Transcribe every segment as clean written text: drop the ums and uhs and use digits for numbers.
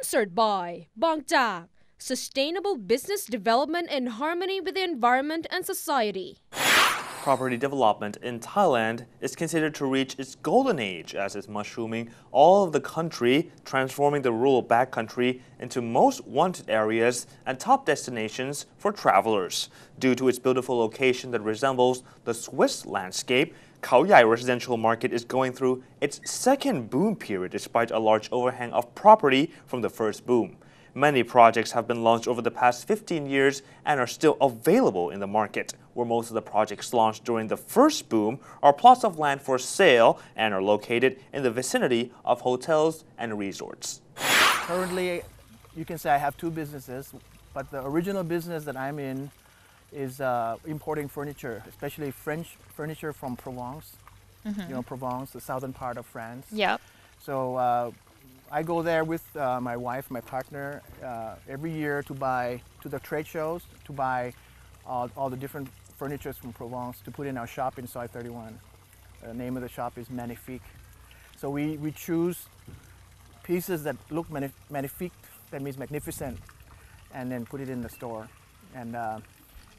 Sponsored by Bangchak, Sustainable Business Development in Harmony with the Environment and Society. Property development in Thailand is considered to reach its golden age as it's mushrooming all of the country, transforming the rural backcountry into most wanted areas and top destinations for travelers. Due to its beautiful location that resembles the Swiss landscape, Khao Yai residential market is going through its second boom period despite a large overhang of property from the first boom. Many projects have been launched over the past 15 years and are still available in the market, where most of the projects launched during the first boom are plots of land for sale and are located in the vicinity of hotels and resorts. Currently, you can say I have two businesses, but the original business that I'm in is importing furniture, especially French furniture from Provence. You know, Provence, the southern part of France. Yep. So I go there with my wife, my partner, every year to the trade shows, to buy all the different furnitures from Provence to put in our shop in Soi 31. The name of the shop is Magnifique. So we choose pieces that look magnifique, that means magnificent, and then put it in the store.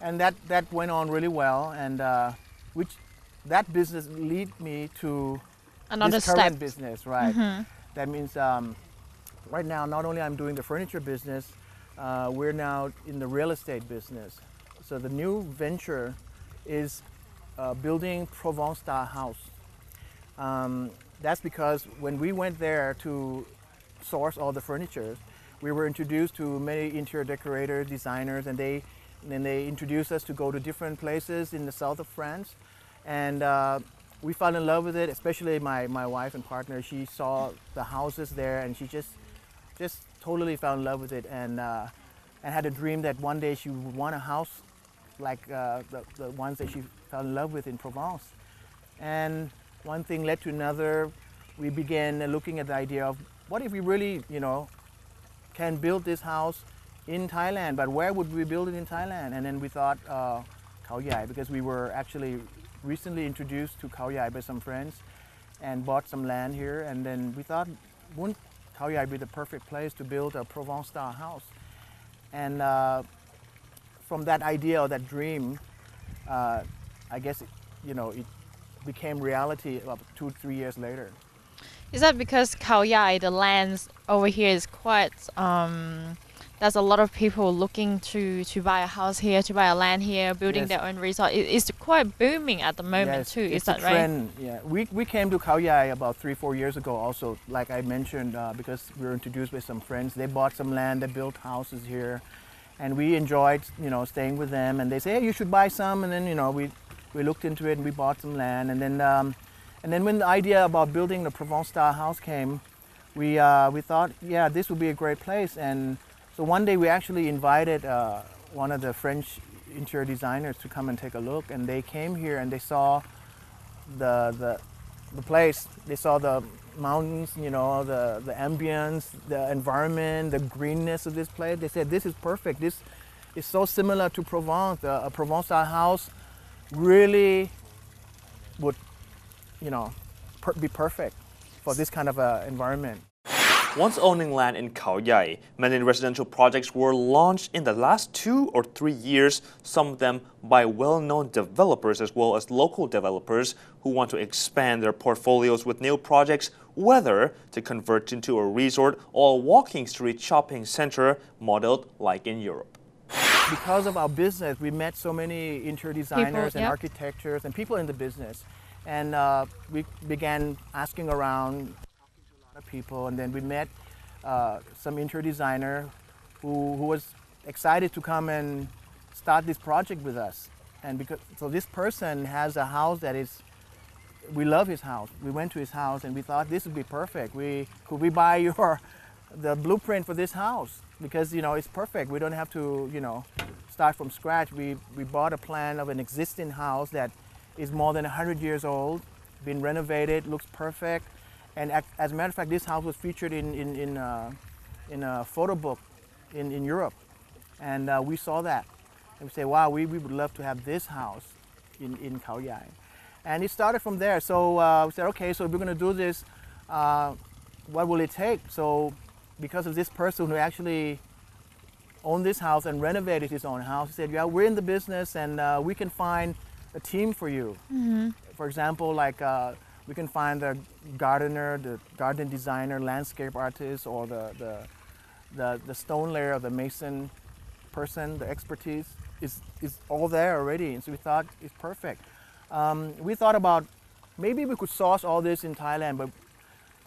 And that went on really well, and that business lead me to Another this current step. business, right? That means right now, not only I'm doing the furniture business, we're now in the real estate business. So the new venture is building Provence-style house. That's because when we went there to source all the furniture, we were introduced to many interior decorators, designers, and then they introduced us to go to different places in the south of France. And we fell in love with it, especially my wife and partner. She saw the houses there and she just totally fell in love with it, and had a dream that one day she would want a house like the ones that she fell in love with in Provence. And one thing led to another. We began looking at the idea of what if we really, can build this house in Thailand, but where would we build it in Thailand? And then we thought Khao Yai, because we were actually recently introduced to Khao Yai by some friends and bought some land here, and then we thought, wouldn't Khao Yai be the perfect place to build a Provence-style house? And from that idea or that dream, I guess it became reality about 2-3 years later. Is that because Khao Yai, the lands over here is quite, there's a lot of people looking to buy a house here, to buy a land here, building their own resort. It's quite booming at the moment too, is that right? Trend. Yeah, we came to Khao Yai about 3-4 years ago also, like I mentioned, because we were introduced by some friends. They bought some land, they built houses here, and we enjoyed, staying with them, and they say, hey, you should buy some, and then, we looked into it and we bought some land, and then when the idea about building the Provence-style house came, we thought, yeah, this would be a great place. And so one day we actually invited one of the French interior designers to come and take a look, and they came here and they saw the place. They saw the mountains, the ambience, the environment, the greenness of this place. They said, this is perfect. This is so similar to Provence. A Provence-style house really would be perfect for this kind of environment. Once owning land in Khao Yai, many residential projects were launched in the last 2 or 3 years, some of them by well-known developers as well as local developers who want to expand their portfolios with new projects, whether to convert into a resort or a walking street shopping center modeled like in Europe. Because of our business, we met so many interior designers and architects and people in the business. And we began asking around, talking to a lot of people, and then we met some interior designer who was excited to come and start this project with us. And so this person has a house that is, we love his house. We went to his house and we thought this would be perfect. Could we buy the blueprint for this house? Because it's perfect. We don't have to start from scratch. We bought a plan of an existing house that is more than 100 years old, been renovated, looks perfect. And as a matter of fact, this house was featured in a photo book in Europe. And we saw that. And we say, wow, we would love to have this house in Khao Yai. And it started from there. So we said, okay, so if we're going to do this, what will it take? So because of this person who actually owned this house and renovated his own house, he said, yeah, we're in the business and we can find a team for you. For example, like we can find the gardener, the garden designer, landscape artist, or the stone layer, the mason person, the expertise is all there already. And so we thought it's perfect. We thought about maybe we could source all this in Thailand, but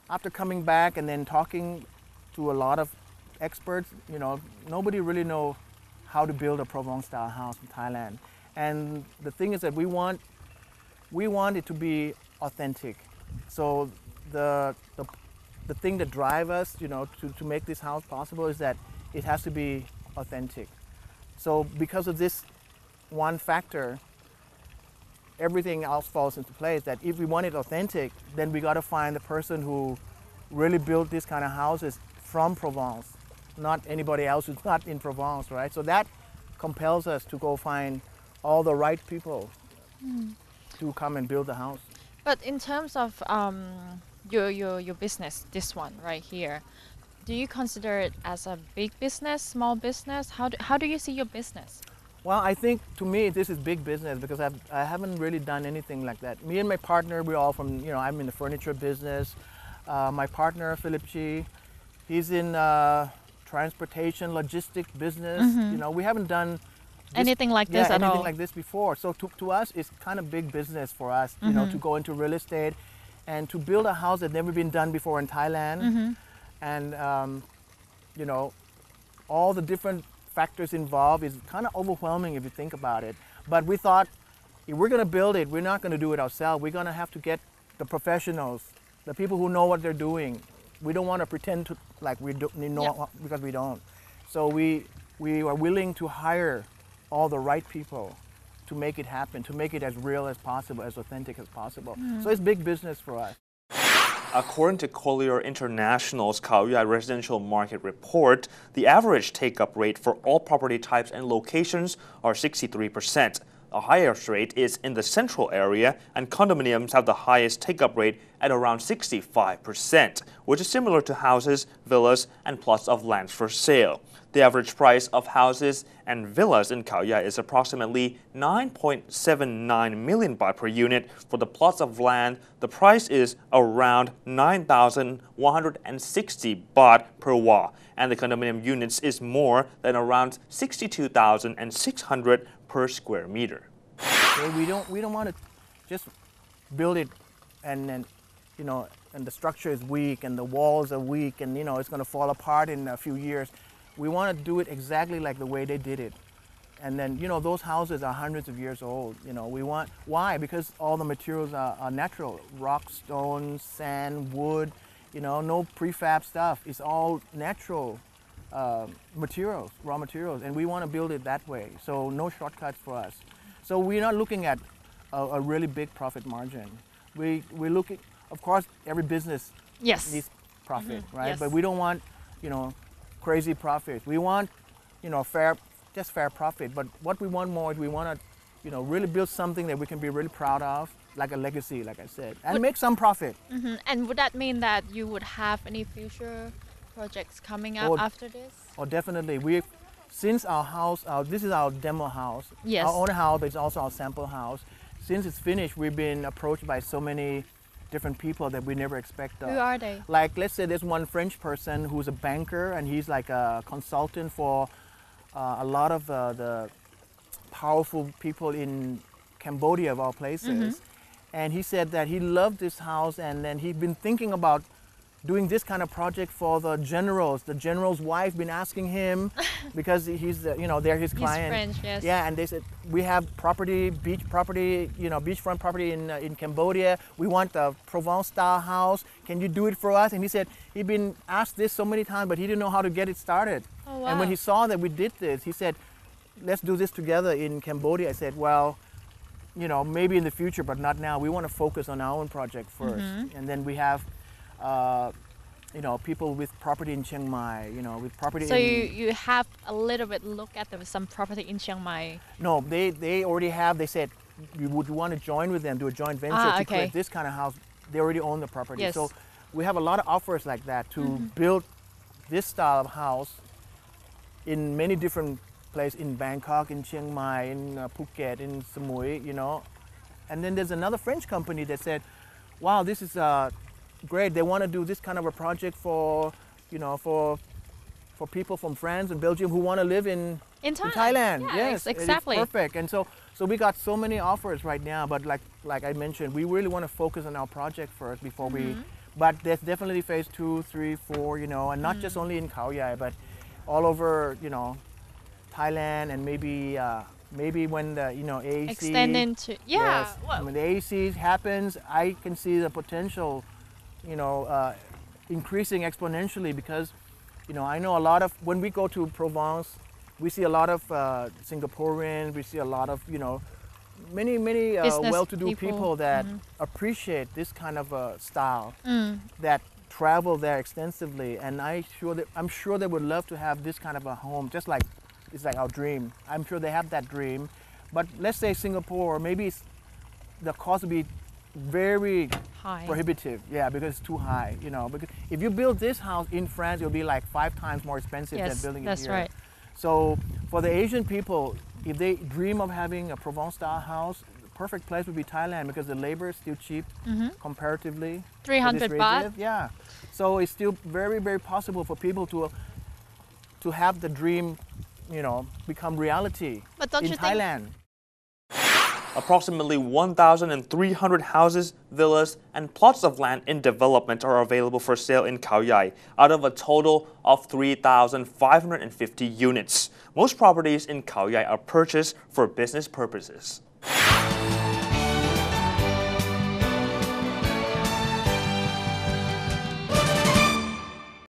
after coming back and then talking to a lot of experts, you know, nobody really know how to build a Provence style house in Thailand. And the thing is that we want it to be authentic. So the thing that drives us, you know, to make this house possible is that it has to be authentic. So because of this one factor, everything else falls into place. That if we want it authentic, then we got to find the person who really built this kind of houses from Provence, not anybody else who's not in Provence, right? So that compels us to go find all the right people to come and build the house. But in terms of your business, this one right here, do you consider it as a big business, small business? How do you see your business? Well, I think to me this is big business because I haven't really done anything like that. Me and my partner, we're all from, you know, I'm in the furniture business. My partner, Philip Chie, he's in transportation, logistic business. You know, we haven't done anything like this at all? Anything like this before. So to us, it's kind of big business for us, you know, to go into real estate and to build a house that never been done before in Thailand. And, you know, all the different factors involved is kind of overwhelming if you think about it. But we thought, if we're going to build it, we're not going to do it ourselves. We're going to have to get the professionals, the people who know what they're doing. We don't want to pretend to, like we know, because we don't. So we are willing to hire all the right people to make it happen, to make it as real as possible, as authentic as possible. So it's big business for us. According to Collier International's Khao Yai residential market report, the average take-up rate for all property types and locations are 63%. The highest rate is in the central area, and condominiums have the highest take-up rate at around 65%, which is similar to houses, villas, and plots of land for sale. The average price of houses and villas in Khao Yai is approximately 9.79 million baht per unit. For the plots of land, the price is around 9,160 baht per wa, and the condominium units is more than around 62,600 per square meter. Okay, we don't want to just build it and then, you know, and the structure is weak and the walls are weak and, you know, it's going to fall apart in a few years. We want to do it exactly like the way they did it. And then, you know, those houses are hundreds of years old. You know, why? Because all the materials are natural. Rock, stone, sand, wood, you know, no prefab stuff. It's all natural materials, raw materials. And we want to build it that way. So no shortcuts for us. So we're not looking at a really big profit margin. We're looking, of course, every business needs profit, right? Yes. But we don't want, you know, crazy profits. We want, you know, fair profit. But what we want more is we want to, you know, really build something that we can be really proud of, like a legacy, like I said, and make some profit. And would that mean that you would have any future projects coming up after this? Oh, definitely. Since our house, this is our demo house. Yes. Our own house, but it's also our sample house. Since it's finished, we've been approached by so many different people that we never expected. Who are they? Like, let's say there's one French person who's a banker and he's like a consultant for a lot of the powerful people in Cambodia, of all places. And he said that he loved this house and then he'd been thinking about doing this kind of project for the generals. The general's wife been asking him because he's, you know, they're his client. He's French, yes. Yeah, and they said, we have property, beach property, you know, beachfront property in Cambodia. We want the Provence style house. Can you do it for us? And he said he'd been asked this so many times, but he didn't know how to get it started. Oh, wow. And when he saw that we did this, he said, let's do this together in Cambodia. I said, well, you know, maybe in the future, but not now. We want to focus on our own project first. And then we have, you know, people with property in Chiang Mai, you know, with property so you have a little bit look at some property in Chiang Mai? No, they already have. They said we would want to join with them, do a joint venture to create this kind of house. They already own the property. Yes. So we have a lot of offers like that to build this style of house in many different places, in Bangkok, in Chiang Mai, in Phuket, in Samui, you know. And then there's another French company that said, wow, this is great. They want to do this kind of a project for, you know, for people from France and Belgium who want to live in Thailand. Yeah, Yes, exactly. it's perfect. And so we got so many offers right now, but like I mentioned, we really want to focus on our project first before we, but there's definitely phase 2, 3, 4, you know, and not just only in Khao Yai, but all over, you know, Thailand, and maybe when the, you know, AEC Extend into, yes, when the AEC happens, I can see the potential, you know, increasing exponentially, because, you know, I know a lot of, when we go to Provence, we see a lot of Singaporeans, we see a lot of, you know, many well-to-do people that appreciate this kind of style, that travel there extensively, and I'm sure they would love to have this kind of a home, just like it's like our dream. I'm sure they have that dream, but let's say Singapore, maybe the cost would be very high. Prohibitive, yeah, because it's too high, you know. Because if you build this house in France, it'll be like 5 times more expensive than building it here. That's right. So for the Asian people, if they dream of having a Provence-style house, the perfect place would be Thailand, because the labor is still cheap comparatively. 300 baht. Yeah. So it's still very, very possible for people to have the dream, you know, become reality But don't in you think Thailand. Approximately 1,300 houses, villas, and plots of land in development are available for sale in Khao Yai, out of a total of 3,550 units. Most properties in Khao Yai are purchased for business purposes.